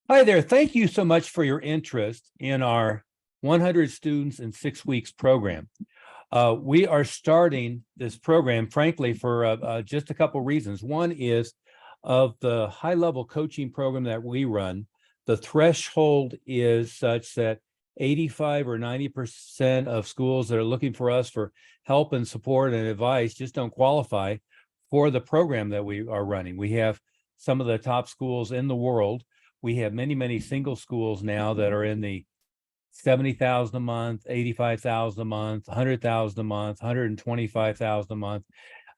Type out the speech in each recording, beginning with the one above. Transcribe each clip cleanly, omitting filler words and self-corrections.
Hi there. Thank you so much for your interest in our 100 Students in 6 Weeks program. We are starting this program, frankly, for just a couple reasons. One is of the high-level coaching program that we run, the threshold is such that 85 or 90% of schools that are looking for us for help and support and advice just don't qualify for the program that we are running. We have some of the top schools in the world. We have many single schools now that are in the 70,000 a month, 85,000 a month, 100,000 a month, 125,000 a month,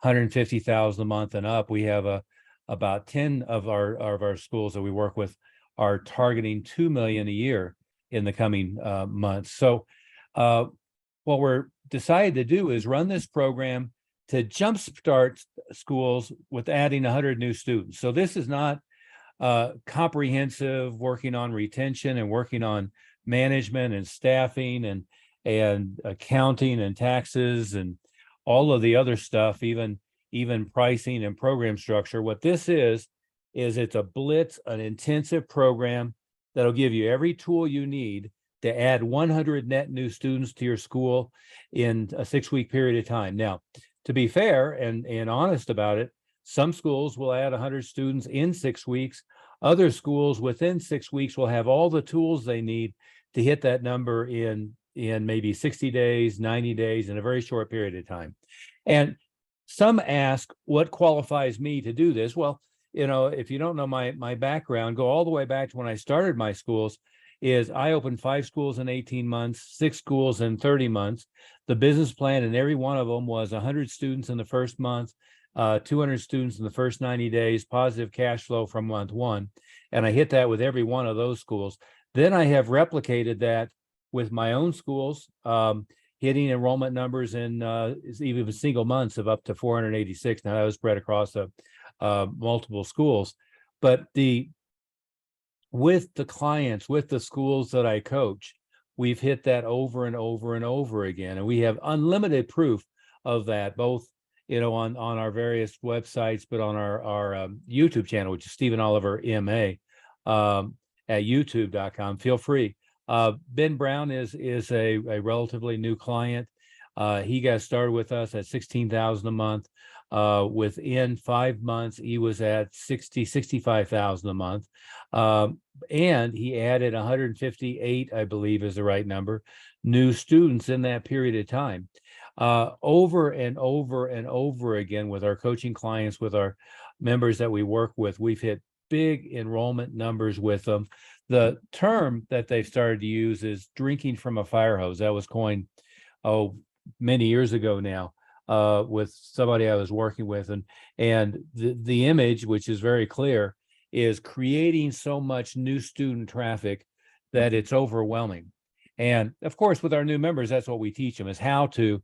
150,000 a month and up. We have about 10 of our schools that we work with are targeting 2 million a year in the coming months. So what we're decided to do is run this program to jumpstart schools with adding 100 new students. So this is not comprehensive, working on retention and working on management and staffing and accounting and taxes and all of the other stuff, even pricing and program structure. What this is it's a blitz, an intensive program that'll give you every tool you need to add 100 net new students to your school in a 6-week period of time. Now, to be fair and honest about it, some schools will add 100 students in 6 weeks. Other schools within 6 weeks will have all the tools they need to hit that number in maybe 60 days, 90 days, in a very short period of time. And some ask, what qualifies me to do this? Well, if you don't know my background, go all the way back to when I started my schools. I opened 5 schools in 18 months, 6 schools in 30 months. The business plan in every one of them was 100 students in the first month, 200 students in the first 90 days, positive cash flow from month 1. And I hit that with every one of those schools. Then I have replicated that with my own schools, hitting enrollment numbers in even single months of up to 486. Now that was spread across multiple schools, but with the clients, with the schools that I coach, we've hit that over and over and over again. And we have unlimited proof of that, both on our various websites, but on our YouTube channel, which is Stephen Oliver MA at youtube.com. Feel free. Ben Brown is a relatively new client. He got started with us at 16,000 a month. Within 5 months, he was at 65,000 a month. And he added 158, I believe is the right number, new students in that period of time. Over and over and over again with our coaching clients, with our members that we work with, we've hit big enrollment numbers with them. The term that they've started to use is drinking from a fire hose. That was coined, many years ago now, with somebody I was working with. And the image, which is very clear, is creating so much new student traffic that it's overwhelming. And of course, with our new members, that's what we teach them, is how to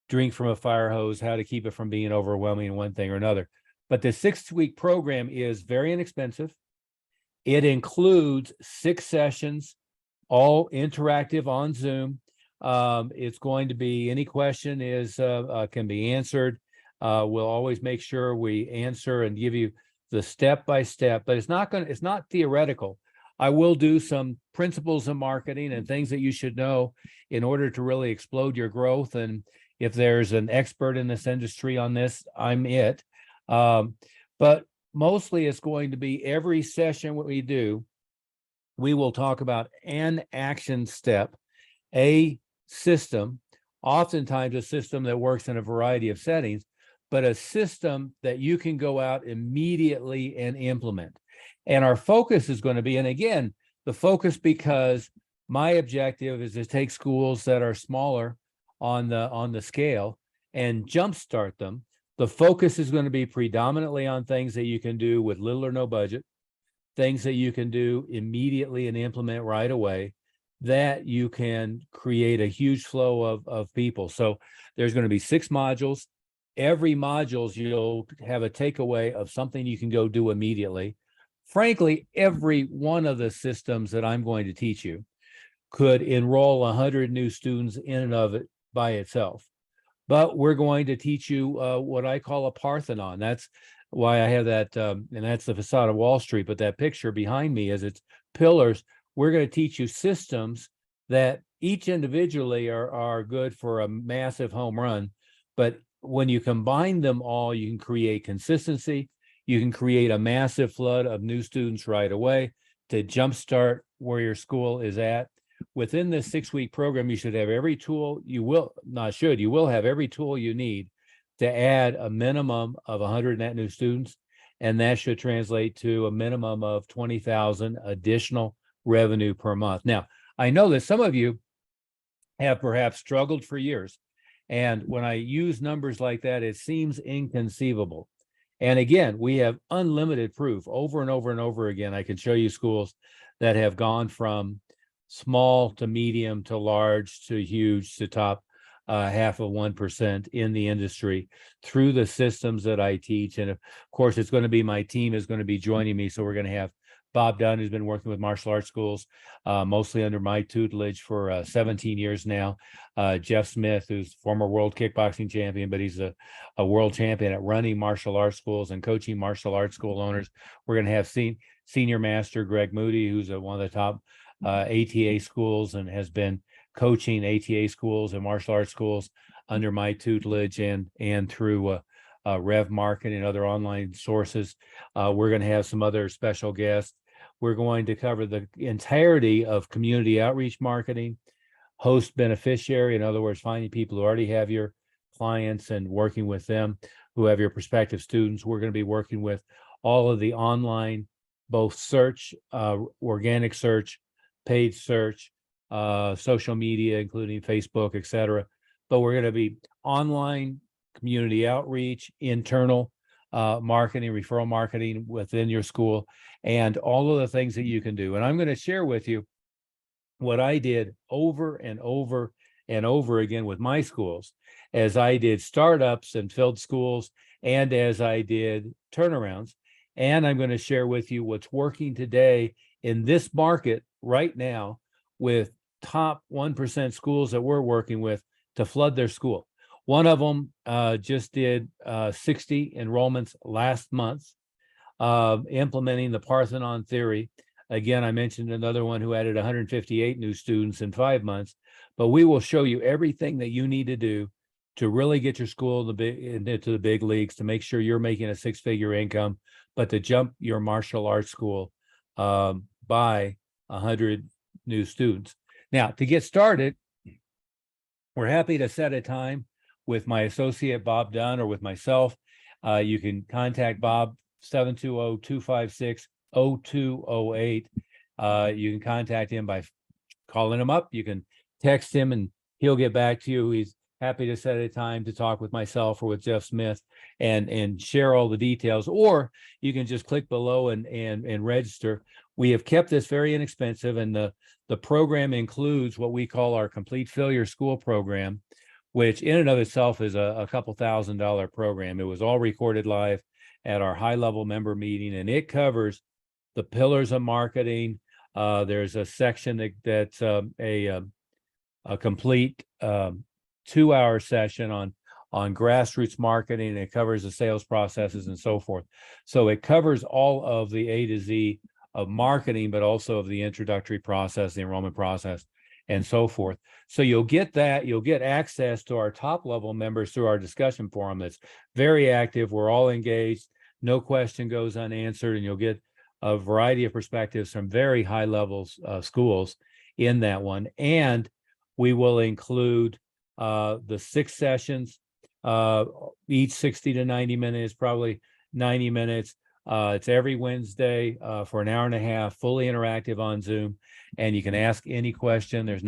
drink from a fire hose, how to keep it from being overwhelming in one thing or another. But the 6-week program is very inexpensive. It includes 6 sessions, all interactive on Zoom. It's going to be, any question can be answered. We'll always make sure we answer and give you the step-by-step, but it's not theoretical. I will do some principles of marketing and things that you should know in order to really explode your growth. And if there's an expert in this industry on this, I'm it. But mostly it's going to be every session what we do, we will talk about an action step, a system, oftentimes a system that works in a variety of settings, but a system that you can go out immediately and implement. And our focus is going to be, and again, the focus, because my objective is to take schools that are smaller on the scale and jumpstart them. The focus is going to be predominantly on things that you can do with little or no budget, things that you can do immediately and implement right away, that you can create a huge flow of people. So there's going to be 6 modules. Every module, you'll have a takeaway of something you can go do immediately. Frankly, every one of the systems that I'm going to teach you could enroll 100 new students in and of it by itself. But we're going to teach you what I call a Parthenon. That's why I have that, and that's the facade of Wall Street. But that picture behind me, it's pillars, we're going to teach you systems that each individually are good for a massive home run. But when you combine them all, you can create consistency. You can create a massive flood of new students right away to jumpstart where your school is at. Within this 6-week program, you should have every tool you will have every tool you need to add a minimum of 100 net new students. And that should translate to a minimum of 20,000 additional revenue per month. Now, I know that some of you have perhaps struggled for years. And when I use numbers like that, it seems inconceivable. And again, we have unlimited proof over and over and over again. I can show you schools that have gone from small to medium to large to huge to top half of 1% in the industry through the systems that I teach. And of course, it's going to be my team is going to be joining me. So we're going to have Bob Dunn, who's been working with martial arts schools, mostly under my tutelage for 17 years now. Jeff Smith, who's former world kickboxing champion, but he's a world champion at running martial arts schools and coaching martial arts school owners. We're going to have senior master Greg Moody, who's one of the top ATA schools and has been coaching ATA schools and martial arts schools under my tutelage and through Rev Market and other online sources. We're going to have some other special guests. We're going to cover the entirety of community outreach marketing, host beneficiary, in other words, finding people who already have your clients and working with them who have your prospective students. We're going to be working with all of the online, both search, organic search, paid search, social media, including Facebook, et cetera. But we're going to be online community outreach, internal marketing, referral marketing within your school, and all of the things that you can do. And I'm going to share with you what I did over and over and over again with my schools, as I did startups and filled schools, and as I did turnarounds. And I'm going to share with you what's working today in this market right now with top 1% schools that we're working with to flood their school. One of them just did 60 enrollments last month, implementing the Parthenon theory. Again, I mentioned another one who added 158 new students in 5 months, but we will show you everything that you need to do to really get your school into the big leagues, to make sure you're making a 6-figure income, but to jump your martial arts school by 100 new students. Now, to get started, we're happy to set a time with my associate, Bob Dunn, or with myself. You can contact Bob, 720-256-0208. You can contact him by calling him up. You can text him and he'll get back to you. He's happy to set a time to talk with myself or with Jeff Smith and share all the details, or you can just click below and register. We have kept this very inexpensive, and the program includes what we call our Complete Failure School program, which in and of itself is a couple $1,000 program. It was all recorded live at our high-level member meeting, and it covers the pillars of marketing. There's a section that's a complete 2-hour session on grassroots marketing, and it covers the sales processes and so forth. So it covers all of the A to Z of marketing, but also of the introductory process, the enrollment process, and so forth. So you'll get that. You'll get access to our top level members through our discussion forum that's very active. We're all engaged. No question goes unanswered, and you'll get a variety of perspectives from very high levels schools in that one. And we will include the 6 sessions, each 60 to 90 minutes, probably 90 minutes. It's every Wednesday for an hour and a half, fully interactive on Zoom, and you can ask any question. There's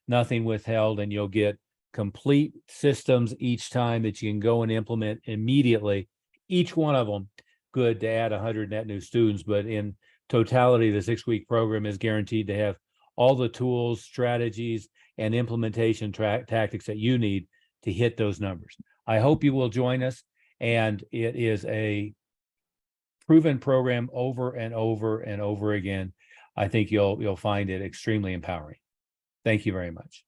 nothing withheld, and you'll get complete systems each time that you can go and implement immediately. Each one of them good to add 100 net new students, but in totality, the 6-week program is guaranteed to have all the tools, strategies, and implementation tactics that you need to hit those numbers. I hope you will join us, and it is a proven program over and over and over again. I think you'll find it extremely empowering. Thank you very much.